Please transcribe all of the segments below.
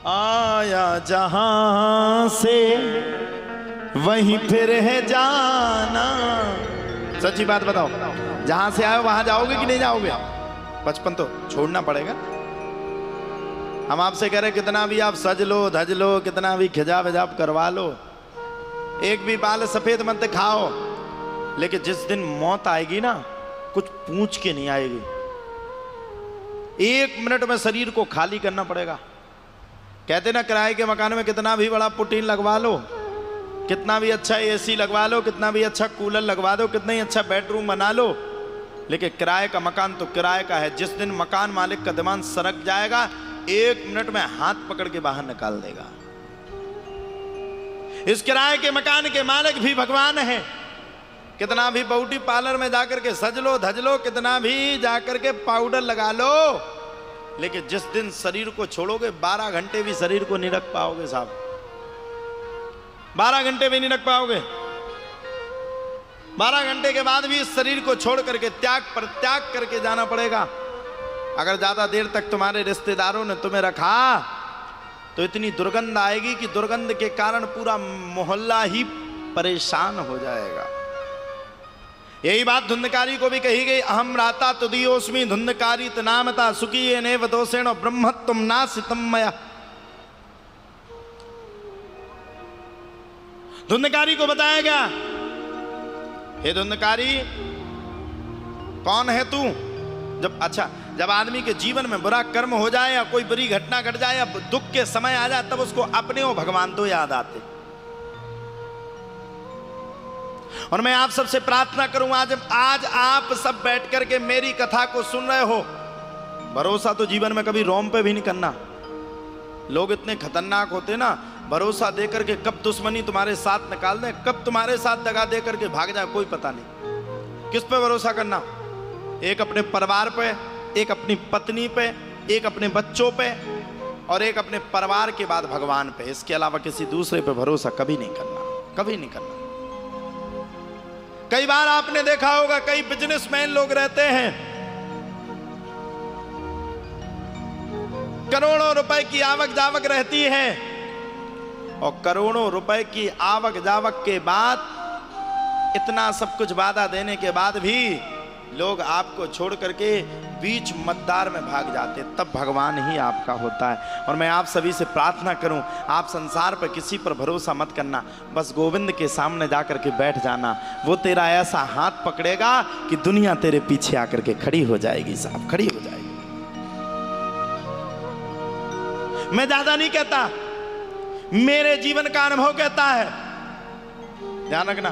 आया जहां से वहीं फिर है जाना। सच्ची बात बताओ, जहां से आए वहां जाओगे कि नहीं जाओगे? बचपन तो छोड़ना पड़ेगा। हम आपसे कह रहे कितना भी आप सज लो धज लो, कितना भी खिजाब विजाब करवा लो, एक भी बाल सफेद मत दिखाओ, लेकिन जिस दिन मौत आएगी ना, कुछ पूछ के नहीं आएगी। 1 मिनट में शरीर को खाली करना पड़ेगा। कहते ना किराए के मकान में कितना भी बड़ा पुटीन लगवा लो, कितना भी अच्छा एसी लगवा लो, कितना भी अच्छा कूलर लगवा दो, कितना ही अच्छा बेडरूम बना लो, लेकिन किराए का मकान तो किराए का है। जिस दिन मकान मालिक का दिमाग सरक जाएगा, 1 मिनट में हाथ पकड़ के बाहर निकाल देगा। इस किराए के मकान के मालिक भी भगवान है। कितना भी ब्यूटी पार्लर में जाकर के सज लो धज लो, कितना भी जाकर के पाउडर लगा लो, लेकिन जिस दिन शरीर को छोड़ोगे 12 घंटे भी शरीर को नहीं रख पाओगे साहब। 12 घंटे भी नहीं रख पाओगे। 12 घंटे के बाद भी इस शरीर को छोड़ करके त्याग करके जाना पड़ेगा। अगर ज्यादा देर तक तुम्हारे रिश्तेदारों ने तुम्हें रखा तो इतनी दुर्गंध आएगी कि दुर्गंध के कारण पूरा मोहल्ला ही परेशान हो जाएगा। यही बात धुंधकारी को भी कही गई। अहम राता तुदियोस्मि धुंधकारी तनामता सुखी ने वदोषेण ब्रह्मत्वम नासितम मया। धुंधकारी को बताया गया, हे धुंधकारी कौन है तू? जब आदमी के जीवन में बुरा कर्म हो जाए या कोई बुरी घटना घट जाए या दुख के समय आ जाए, तब उसको अपने और भगवान तो याद आते। और मैं आप सबसे प्रार्थना करूंगा, आज आप सब बैठ करके मेरी कथा को सुन रहे हो, भरोसा तो जीवन में कभी रोम पे भी नहीं करना। लोग इतने खतरनाक होते ना, भरोसा दे करके कब दुश्मनी तुम्हारे साथ निकाल दें, कब तुम्हारे साथ दगा दे करके भाग जाए, कोई पता नहीं। किस पे भरोसा करना? एक अपने परिवार पे, एक अपनी पत्नी पे, एक अपने बच्चों पे, और एक अपने परिवार के बाद भगवान पे। इसके अलावा किसी दूसरे पे भरोसा कभी नहीं करना, कभी नहीं करना। कई बार आपने देखा होगा, कई बिजनेसमैन लोग रहते हैं, करोड़ों रुपए की आवक जावक रहती है, और करोड़ों रुपए की आवक जावक के बाद, इतना सब कुछ वादा देने के बाद भी लोग आपको छोड़ करके बीच मद्दार में भाग जाते, तब भगवान ही आपका होता है। और मैं आप सभी से प्रार्थना करूं, आप संसार पर किसी पर भरोसा मत करना, बस गोविंद के सामने जाकर के बैठ जाना। वो तेरा ऐसा हाथ पकड़ेगा कि दुनिया तेरे पीछे आकर के खड़ी हो जाएगी साहब, खड़ी हो जाएगी। मैं ज्यादा नहीं कहता, मेरे जीवन का अनुभव कहता है। ध्यान रखना,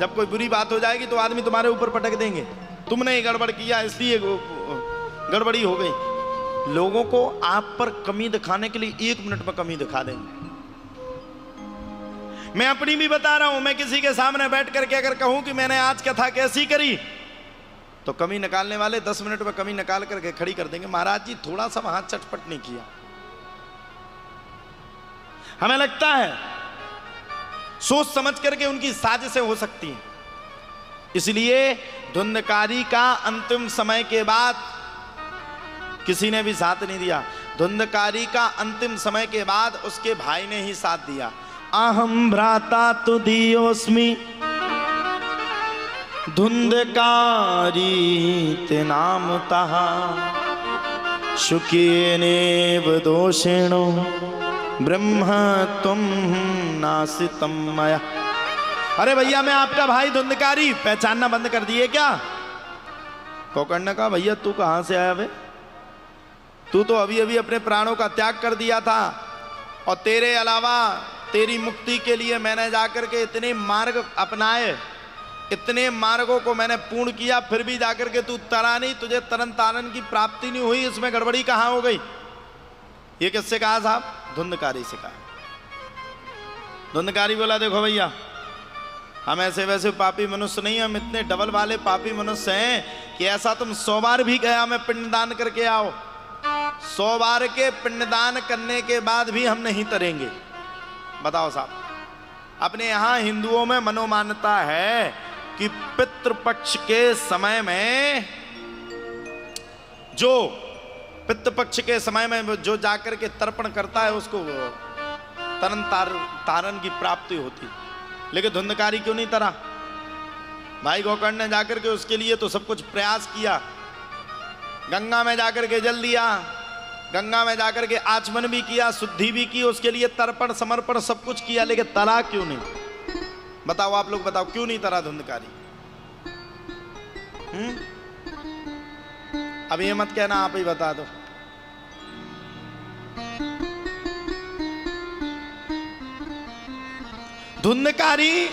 जब कोई बुरी बात हो जाएगी तो आदमी तुम्हारे ऊपर पटक देंगे, तुमने ही गड़बड़ किया इसलिए गड़बड़ी हो गई। लोगों को आप पर कमी दिखाने के लिए 1 मिनट में कमी दिखा देंगे। मैं अपनी भी बता रहा हूं, मैं किसी के सामने बैठ करके अगर कहूं कि मैंने आज कथा कैसी करी, तो कमी निकालने वाले 10 मिनट में कमी निकाल करके खड़ी कर देंगे। महाराज जी थोड़ा सा वहां चटपट नहीं किया। हमें लगता है सोच समझ करके उनकी साजिशें हो सकती हैं। इसलिए धुंधकारी का अंतिम समय के बाद किसी ने भी साथ नहीं दिया। धुंधकारी का अंतिम समय के बाद उसके भाई ने ही साथ दिया। अहम भ्राता तुदियोस्मि धुंधकारी ते नामतः शुक्येनेव दोषेणो ब्रह्म तुम नासितम मया। अरे भैया मैं आपका भाई धुंधकारी, पहचानना बंद कर दिए क्या? कोकर्ण का भैया तू कहां से आया बे? तू तो अभी अभी अपने प्राणों का त्याग कर दिया था, और तेरे अलावा तेरी मुक्ति के लिए मैंने जाकर के इतने मार्ग अपनाए, इतने मार्गों को मैंने पूर्ण किया, फिर भी जाकर के तू तरा नहीं, तुझे तरन तारण की प्राप्ति नहीं हुई। इसमें गड़बड़ी कहां हो गई? ये किससे कहा साहब? धुंधकारी से कहा। धुंधकारी बोला देखो भैया, हम ऐसे वैसे पापी मनुष्य नहीं, हम इतने डबल वाले पापी मनुष्य हैं कि ऐसा तुम 100 बार भी गया मैं पिंडदान करके आओ, 100 बार के पिंडदान करने के बाद भी हम नहीं तरेंगे। बताओ साहब, अपने यहां हिंदुओं में मनोमान्यता है कि पितृपक्ष के समय में जो पित्त पक्ष के समय में जो जाकर के तर्पण करता है उसको तरन तारन की प्राप्ति होती, लेकिन धुंधकारी क्यों नहीं तरा? भाई गोकर्ण ने जाकर के उसके लिए तो सब कुछ प्रयास किया, गंगा में जाकर के जल दिया, गंगा में जाकर के आचमन भी किया, शुद्धि भी की, उसके लिए तर्पण समर्पण सब कुछ किया, लेकिन तरा क्यों नहीं? बताओ आप लोग, बताओ क्यों नहीं तरा धुंधकारी? अब ये मत कहना, आप ही बता दो। धुंधकारी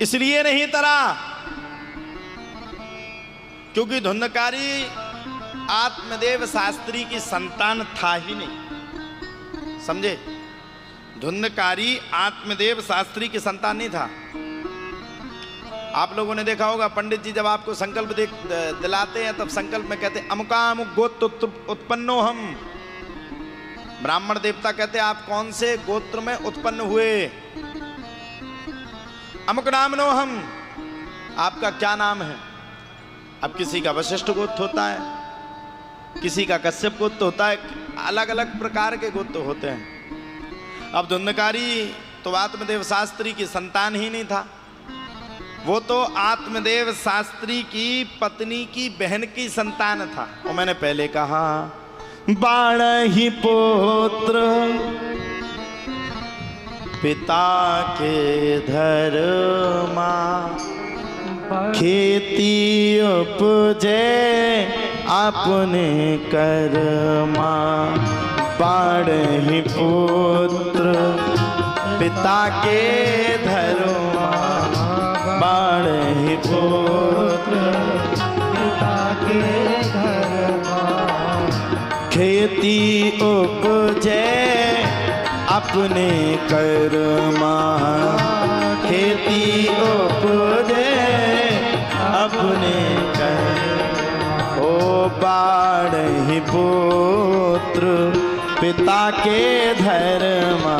इसलिए नहीं तरा क्योंकि धुंधकारी आत्मदेव शास्त्री की संतान था ही नहीं, समझे? धुंधकारी आत्मदेव शास्त्री की संतान नहीं था। आप लोगों ने देखा होगा, पंडित जी जब आपको संकल्प दिलाते हैं तब संकल्प में कहते अमुका अमुक गोत्र उत्पन्नो हम। ब्राह्मण देवता कहते आप कौन से गोत्र में उत्पन्न हुए? अमुक नामनो हम, आपका क्या नाम है? अब किसी का वशिष्ठ गोत्र होता है, किसी का कश्यप गोत्र होता है, अलग अलग प्रकार के गोत्र होते हैं। अब धुंधकारी तो आत्मदेव शास्त्री की संतान ही नहीं था, वो तो आत्मदेव शास्त्री की पत्नी की बहन की संतान था। और मैंने पहले कहा 12 पुत्र पिता के धर्मा, खेती उपजे अपने कर्मा। 12 पुत्र पिता के धर्मा, 12 पुत्र पिता के धर्मा। खेती उपजे अपने कर्मा, खेती उपजे अपने कर्मा। ओ 12 पुत्र पिता के धर्मा,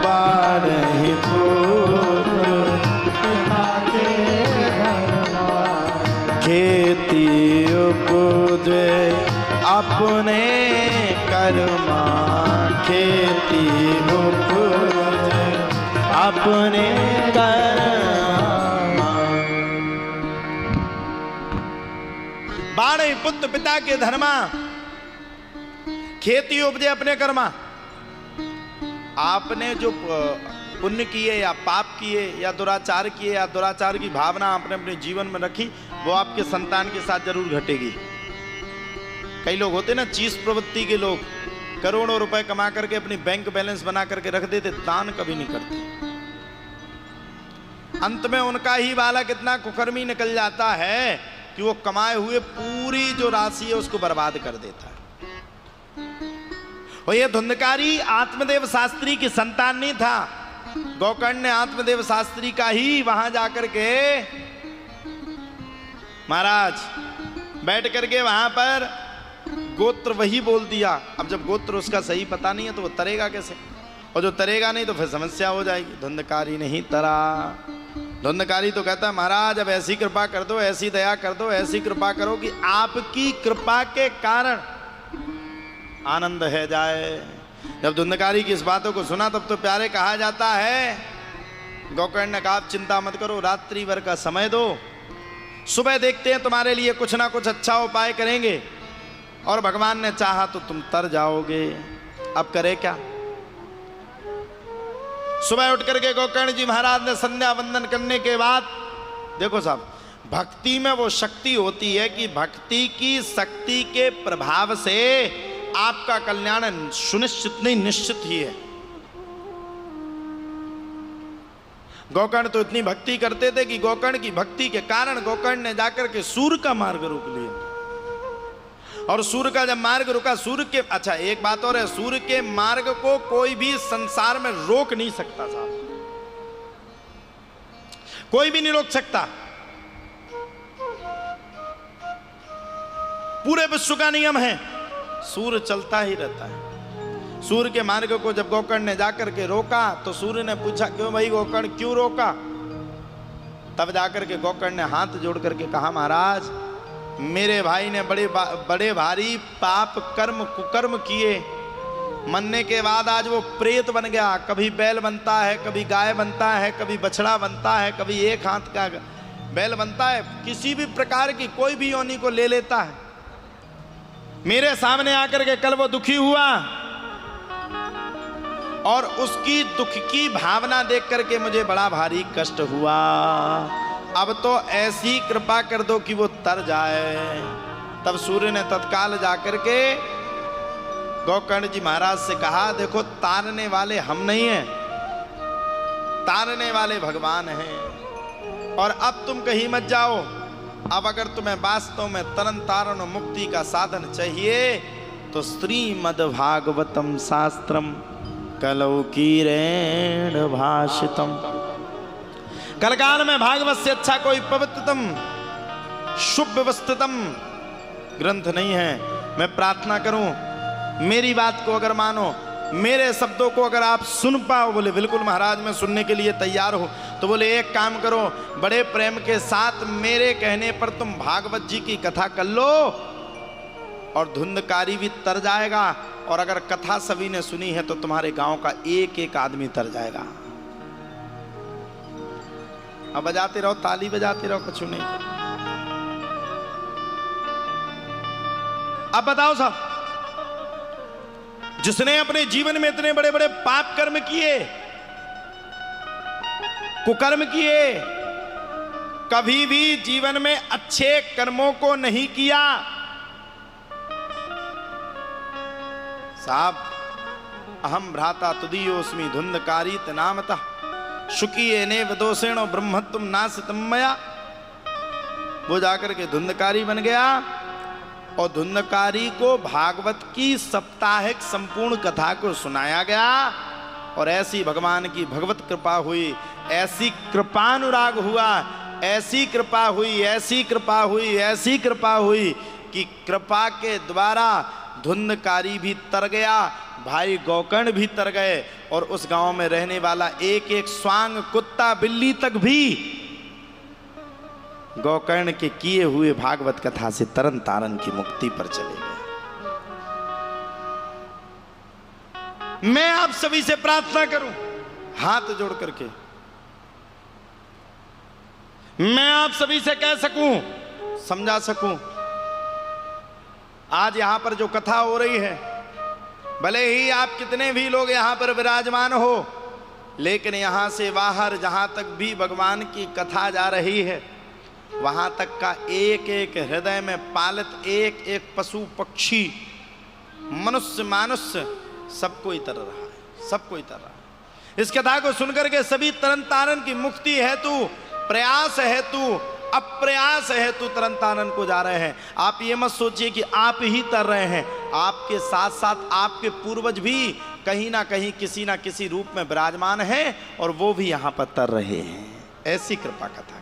12 पुत्र पिता के धर्मा। खेती उपजे अपने कर्मा, खेती उपजे अपने कर्मा। 12 पुत्र पिता के धर्मा, खेती उपजे अपने कर्मा। आपने जो पुण्य किए या पाप किए या दुराचार किए या दुराचार की भावना आपने अपने जीवन में रखी, वो आपके संतान के साथ जरूर घटेगी। कई लोग होते ना चीज प्रवृत्ति के लोग, करोड़ों रुपए कमा करके अपनी बैंक बैलेंस बना करके रख देते, दान कभी नहीं करते। अंत में उनका ही बालक इतना कुकर्मी निकल जाता है कि वो कमाए हुए पूरी जो राशि है उसको बर्बाद कर देता है। और ये धुंधकारी आत्मदेव शास्त्री की संतान नहीं था। गोकर्ण ने आत्मदेव शास्त्री का ही वहां जाकर के महाराज बैठ करके वहां पर गोत्र वही बोल दिया। अब जब गोत्र उसका सही पता नहीं है तो वो तरेगा कैसे, और जो तरेगा नहीं तो फिर समस्या हो जाएगी। धुंधकारी नहीं तरा। धुंधकारी तो कहता है महाराज अब ऐसी कृपा कर दो, ऐसी दया कर दो, ऐसी कृपा करो कि आपकी कृपा के कारण आनंद है जाए। जब धुंधकारी की इस बातों को सुना तब तो प्यारे कहा जाता है, गोकर्ण ने कहा आप चिंता मत करो, रात्रि भर का समय दो, सुबह देखते हैं तुम्हारे लिए कुछ ना कुछ अच्छा उपाय करेंगे, और भगवान ने चाहा तो तुम तर जाओगे। अब करे क्या? सुबह उठ करके गोकर्ण जी महाराज ने संध्या वंदन करने के बाद, देखो साहब भक्ति में वो शक्ति होती है कि भक्ति की शक्ति के प्रभाव से आपका कल्याण सुनिश्चित नहीं निश्चित ही है। गोकर्ण तो इतनी भक्ति करते थे कि गोकर्ण की भक्ति के कारण गोकर्ण ने जाकर के सूर्य का मार्ग रोक लिया। और सूर्य का जब मार्ग रुका, सूर्य के, अच्छा एक बात और है, सूर्य के मार्ग को कोई भी संसार में रोक नहीं सकता साहब, कोई भी नहीं रोक सकता। पूरे विश्व का नियम है, सूर्य चलता ही रहता है। सूर्य के मार्ग को जब गोकर्ण ने जाकर के रोका तो सूर्य ने पूछा क्यों भाई गोकर्ण क्यों रोका? तब जाकर के गोकर्ण ने हाथ जोड़ करके कहा महाराज मेरे भाई ने बड़े भारी पाप कर्म कुकर्म किए, मरने के बाद आज वो प्रेत बन गया। कभी बैल बनता है, कभी गाय बनता है, कभी बछड़ा बनता है, कभी एक हाथ का बैल बनता है, किसी भी प्रकार की कोई भी योनि को ले लेता है। मेरे सामने आकर के कल वो दुखी हुआ और उसकी दुख की भावना देख करके मुझे बड़ा भारी कष्ट हुआ। अब तो ऐसी कृपा कर दो कि वो तर जाए। तब सूर्य ने तत्काल जाकर के गोकर्ण जी महाराज से कहा, देखो तारने वाले हम नहीं हैं, तारने वाले भगवान हैं, और अब तुम कहीं मत जाओ। अब अगर तुम्हें वास्तव में तरन तारण और मुक्ति का साधन चाहिए तो श्रीमद्भागवतम शास्त्रम कलौकीरेण भाषितम। कलकाल में भागवत से अच्छा कोई पवित्रतम शुभ व्यवस्थितम ग्रंथ नहीं है। मैं प्रार्थना करूं, मेरी बात को अगर मानो, मेरे शब्दों को अगर आप सुन पाओ। बोले बिल्कुल महाराज मैं सुनने के लिए तैयार हूं। तो बोले एक काम करो, बड़े प्रेम के साथ मेरे कहने पर तुम भागवत जी की कथा कर लो और धुंधकारी भी तर जाएगा, और अगर कथा सभी ने सुनी है तो तुम्हारे गांव का एक एक आदमी तर जाएगा। अब बजाते रहो, ताली बजाते रहो, कुछ नहीं। अब बताओ साहब, जिसने अपने जीवन में इतने बड़े बड़े पाप कर्म किए, कुकर्म किए, कभी भी जीवन में अच्छे कर्मों को नहीं किया। साहब, अहम भ्राता तुदीयोस्मि धुंधकारी नामतः शुकीये नेव दोषेणो ब्रह्मत्वम नासितम मया। वो जाकर के धुंधकारी बन गया और धुंधकारी को भागवत की साप्ताहिक संपूर्ण कथा को सुनाया गया, और ऐसी भगवान की भगवत कृपा हुई, ऐसी कृपानुराग हुआ, ऐसी कृपा हुई, ऐसी कृपा हुई, ऐसी कृपा हुई कि कृपा के द्वारा धुंधकारी भी तर गया, भाई गोकर्ण भी तर गए, और उस गांव में रहने वाला एक एक स्वांग कुत्ता बिल्ली तक भी गोकर्ण के किए हुए भागवत कथा से तरन तारण की मुक्ति पर चले गए। मैं आप सभी से प्रार्थना करूं, हाथ जोड़ करके मैं आप सभी से कह सकूं, समझा सकूं, आज यहां पर जो कथा हो रही है, भले ही आप कितने भी लोग यहां पर विराजमान हो, लेकिन यहां से बाहर जहां तक भी भगवान की कथा जा रही है, वहां तक का एक एक हृदय में पालित एक एक पशु पक्षी मनुष्य मानुष्य सबको तर रहा है, सबको तर रहा है। इस कथा को सुनकर के सभी तरन तारण की मुक्ति हेतु, प्रयास हेतु, अप्रयास हेतु तरन तारण को जा रहे हैं। आप ये मत सोचिए कि आप ही तर रहे हैं, आपके साथ साथ आपके पूर्वज भी कहीं ना कहीं किसी ना किसी रूप में विराजमान हैं और वो भी यहाँ पर तर रहे हैं। ऐसी कृपा कथा।